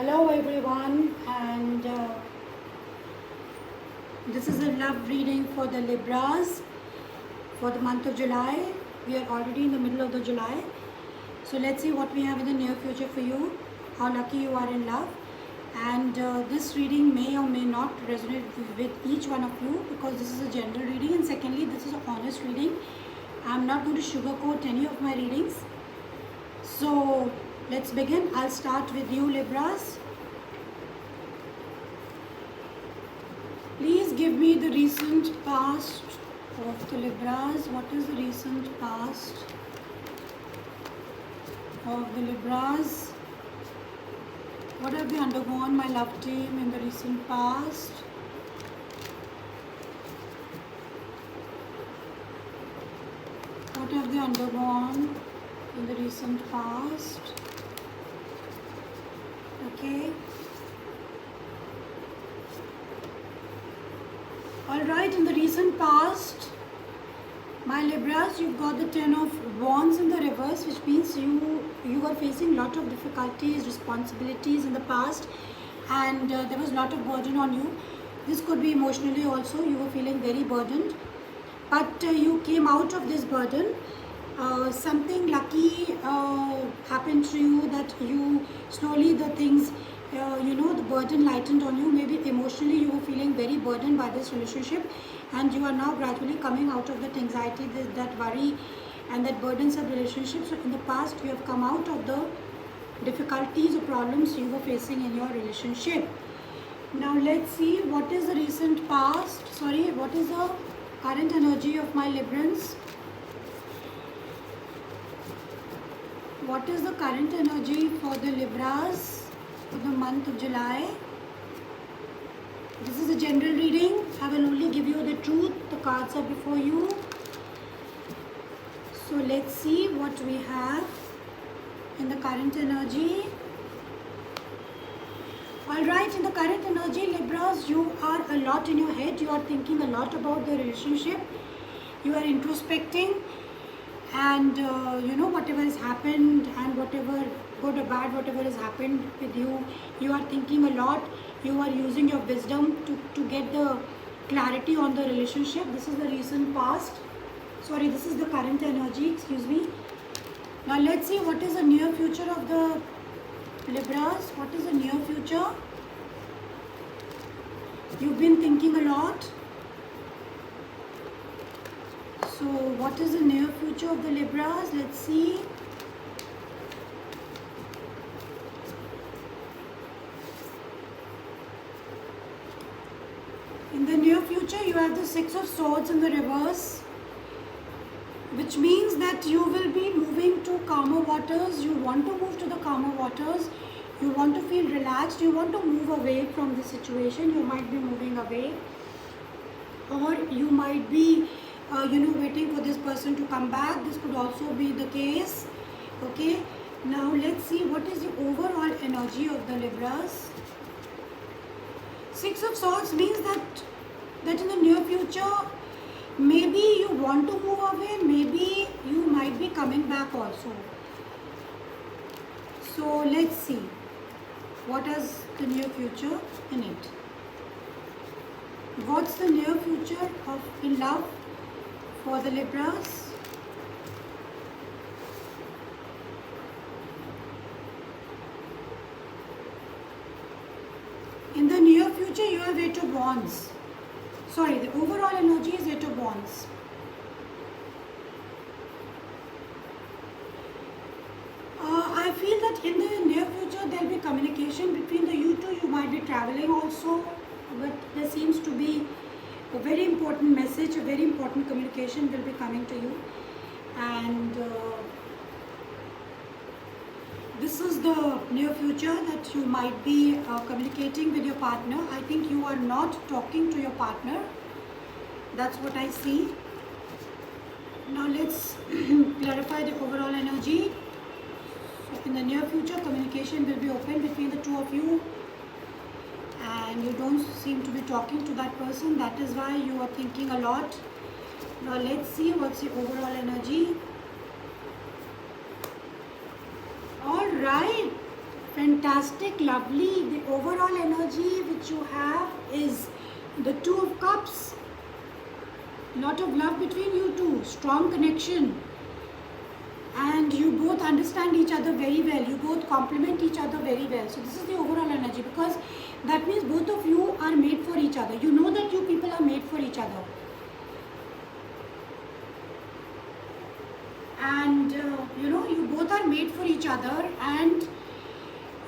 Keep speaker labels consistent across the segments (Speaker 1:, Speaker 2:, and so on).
Speaker 1: Hello everyone, and this is a love reading for the Libras for the month of July. We are already in the middle of the July, so let's see what we have in the near future for you, how lucky you are in love. And this reading may or may not resonate with each one of you because this is a general reading, and secondly this is an honest reading. I'm not going to sugarcoat any of my readings. So let's begin. I'll start with you, Libras. Please give me the recent past of the Libras. What is the recent past of the Libras? What have they undergone, my love team, in the recent past? What have they undergone in the recent past? Okay. Alright, in the recent past, my Libras, you've got the Ten of Wands in the reverse, which means you were facing a lot of difficulties, responsibilities in the past, and there was a lot of burden on you. This could be emotionally also, you were feeling very burdened, but you came out of this burden. Something lucky happened to you, that you slowly the things the burden lightened on you. Maybe emotionally you were feeling very burdened by this relationship, and you are now gradually coming out of that anxiety, that worry and that burdensome relationship. So in the past you have come out of the difficulties or problems you were facing in your relationship. Now let's see what is the recent past, what is the current energy of my Librans. What is the current energy for the Libras for the month of July? This is a general reading. I will only give you the truth. The cards are before you. So let's see what we have in the current energy. Alright, in the current energy, Libras, you are a lot in your head. You are thinking a lot about the relationship. You are introspecting. And whatever has happened, and whatever good or bad, whatever has happened with you, you are thinking a lot. You are using your wisdom to get the clarity on the relationship. This is the recent past. This is the current energy, excuse me. Now let's see what is the near future of the Libras. What is the near future? You've been thinking a lot. So what is the near future of the Libras? Let's see. In the near future, you have the Six of Swords in the reverse, which means that you will be moving to calmer waters. You want to move to the calmer waters. You want to feel relaxed. You want to move away from the situation. You might be moving away, or you might be waiting for this person to come back. This could also be the case. Okay, now let's see what is the overall energy of the Libras. Six of Swords means that in the near future, maybe you want to move away, maybe you might be coming back also. So let's see what is the near future in it. What's the near future of in love for the Libras? In the near future, you have Eight of Wands. The overall energy is Eight of Wands. I feel that in the near future, there will be communication between the you two. You might be traveling also, but there seems to be a very important message, a very important communication will be coming to you. And this is the near future, that you might be communicating with your partner. I think you are not talking to your partner. That's what I see. Now let's clarify the overall energy. So in the near future, communication will be open between the two of you, and you don't seem to be talking to that person. That is why you are thinking a lot. Now let's see what's the overall energy. Alright, Fantastic, lovely. The overall energy which you have is the Two of Cups. Lot of love between you two, strong connection, and you both understand each other very well. You both complement each other very well. So this is the overall energy, because that means both of you are made for each other. You know that you people are made for each other. And you both are made for each other, and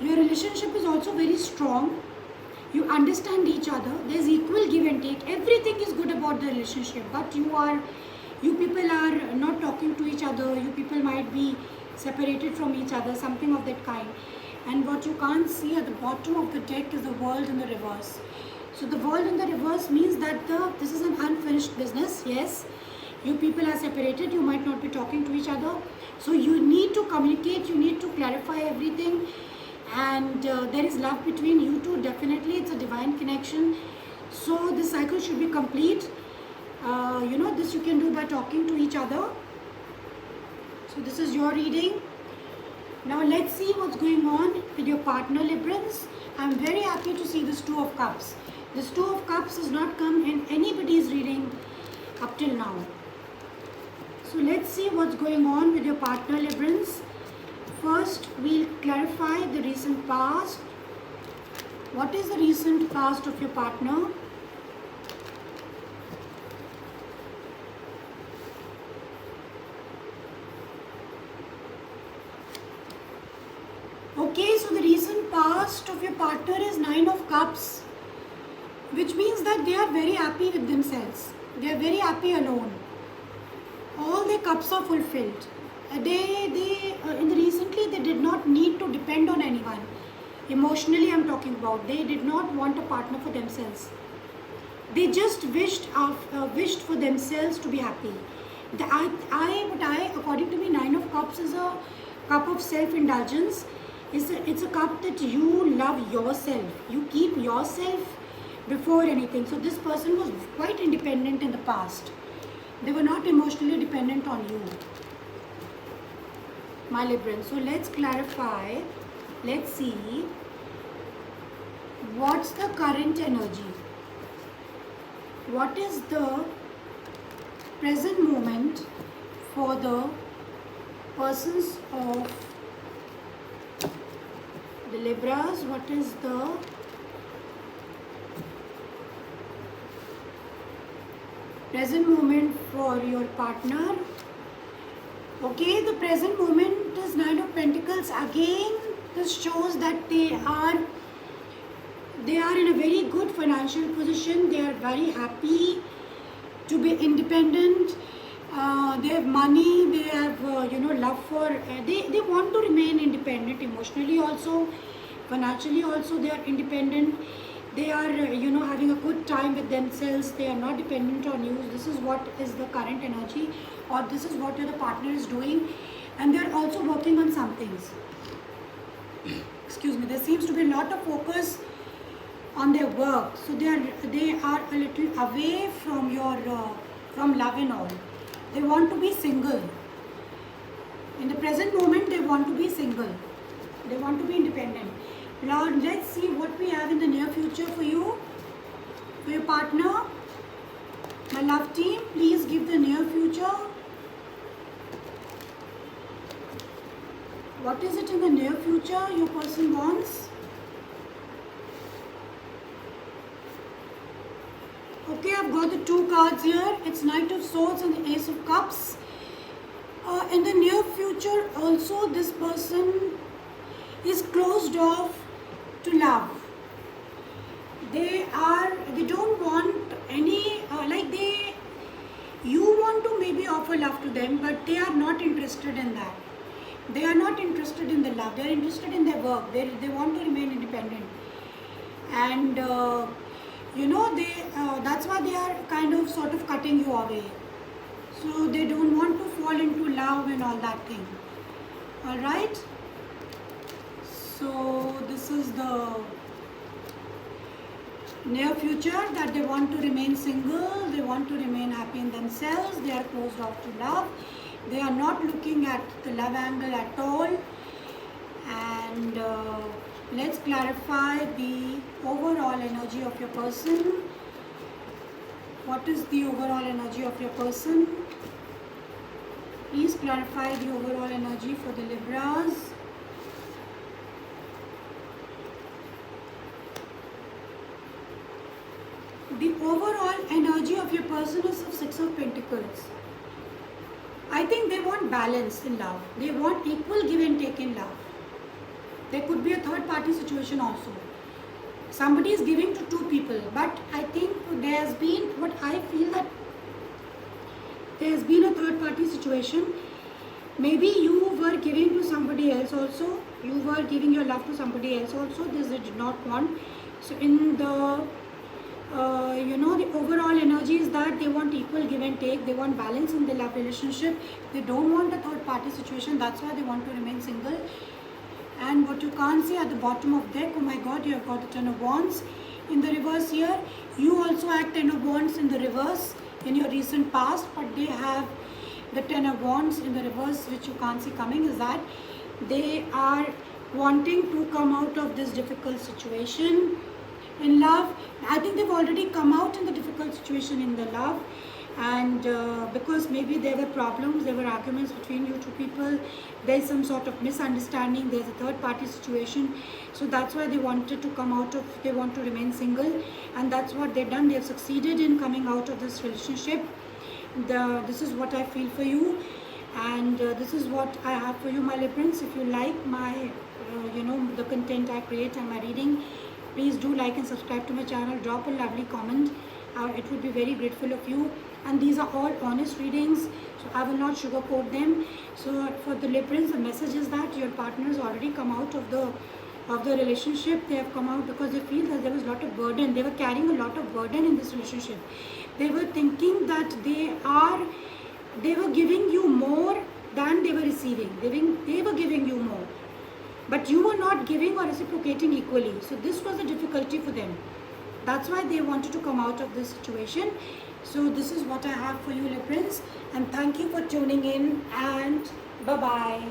Speaker 1: your relationship is also very strong. You understand each other. There's equal give and take. Everything is good about the relationship, but you people are not talking to each other. You people might be separated from each other, something of that kind. And what you can't see at the bottom of the deck is the World in the reverse. So the World in the reverse means that this is an unfinished business. Yes, you people are separated. You might not be talking to each other. So you need to communicate. You need to clarify everything. And there is love between you two. Definitely, it's a divine connection. So this cycle should be complete. This you can do by talking to each other. So this is your reading. Now let's see what's going on with your partner, Librans. I'm very happy to see this Two of Cups. This Two of Cups has not come in anybody's reading up till now. So let's see what's going on with your partner, Librans. First, we'll clarify the recent past. What is the recent past of your partner? Okay, so the recent past of your partner is Nine of Cups, which means that they are very happy with themselves. They are very happy alone. All their cups are fulfilled. Recently they did not need to depend on anyone. Emotionally, I'm talking about. They did not want a partner for themselves. They just wished for themselves to be happy. According to me, Nine of Cups is a cup of self-indulgence. It's a cup that you love yourself. You keep yourself before anything. So this person was quite independent in the past. They were not emotionally dependent on you, my Libran. So let's clarify. Let's see what's the current energy. What is the present moment for the persons of the Libras? What is the present moment for your partner? Okay, the present moment is Nine of Pentacles. Again, this shows that they are in a very good financial position. They are very happy to be independent. They have money. They have love for. They want to remain independent emotionally also, financially also. They are independent. They are having a good time with themselves. They are not dependent on you. This is what is the current energy, or this is what your partner is doing, and they are also working on some things. Excuse me. There seems to be a lot of focus on their work, so they are a little away from your from love and all. They want to be single. In the present moment, they want to be single. They want to be independent. Lord, let's see what we have in the near future for you, for your partner. My love team, please give the near future. What is it in the near future your person wants? Okay, I've got the two cards here. It's Knight of Swords and the Ace of Cups. In the near future also, this person is closed off to love. They don't want any, you want to maybe offer love to them, but they are not interested in that. They are not interested in the love. They are interested in their work. They want to remain independent. And that's why they are kind of sort of cutting you away. So they don't want to fall into love and all that thing. Alright? So this is the near future, that they want to remain single, they want to remain happy in themselves, they are closed off to love, they are not looking at the love angle at all, and And let's clarify the overall energy of your person. What is the overall energy of your person? Please clarify the overall energy for the Libras. The overall energy of your person is of Six of Pentacles. I think they want balance in love. They want equal give and take in love. There could be a third party situation also. Somebody is giving to two people, but I think there has been, what I feel that there has been a third party situation. Maybe you were giving to somebody else also. You were giving your love to somebody else also. This they did not want. So in the the overall energy is that they want equal give and take. They want balance in the love relationship. They don't want a third party situation. That's why they want to remain single. And what you can't see at the bottom of deck, oh my god, you have got the Ten of Wands in the reverse here. You also had Ten of Wands in the reverse in your recent past, but they have the Ten of Wands in the reverse, which you can't see coming, is that they are wanting to come out of this difficult situation in love. I think they've already come out in the difficult situation in the love, and because maybe there were problems, there were arguments between you two people, there's some sort of misunderstanding, there's a third party situation. So that's why they wanted to come out of, they want to remain single, and that's what they've done. They have succeeded in coming out of this relationship. This is what I feel for you, and this is what I have for you, my Librans. If you like my the content I create and my reading, please do like and subscribe to my channel. Drop a lovely comment. It would be very grateful of you. And these are all honest readings, so I will not sugarcoat them. So for the Librans, the message is that your partner has already come out of the relationship. They have come out because they feel that there was a lot of burden. They were carrying a lot of burden in this relationship. They were thinking that they were giving you more than they were receiving. They were giving you more, but you were not giving or reciprocating equally. So this was a difficulty for them. That's why they wanted to come out of this situation. So this is what I have for you, Librans, and thank you for tuning in, and bye bye.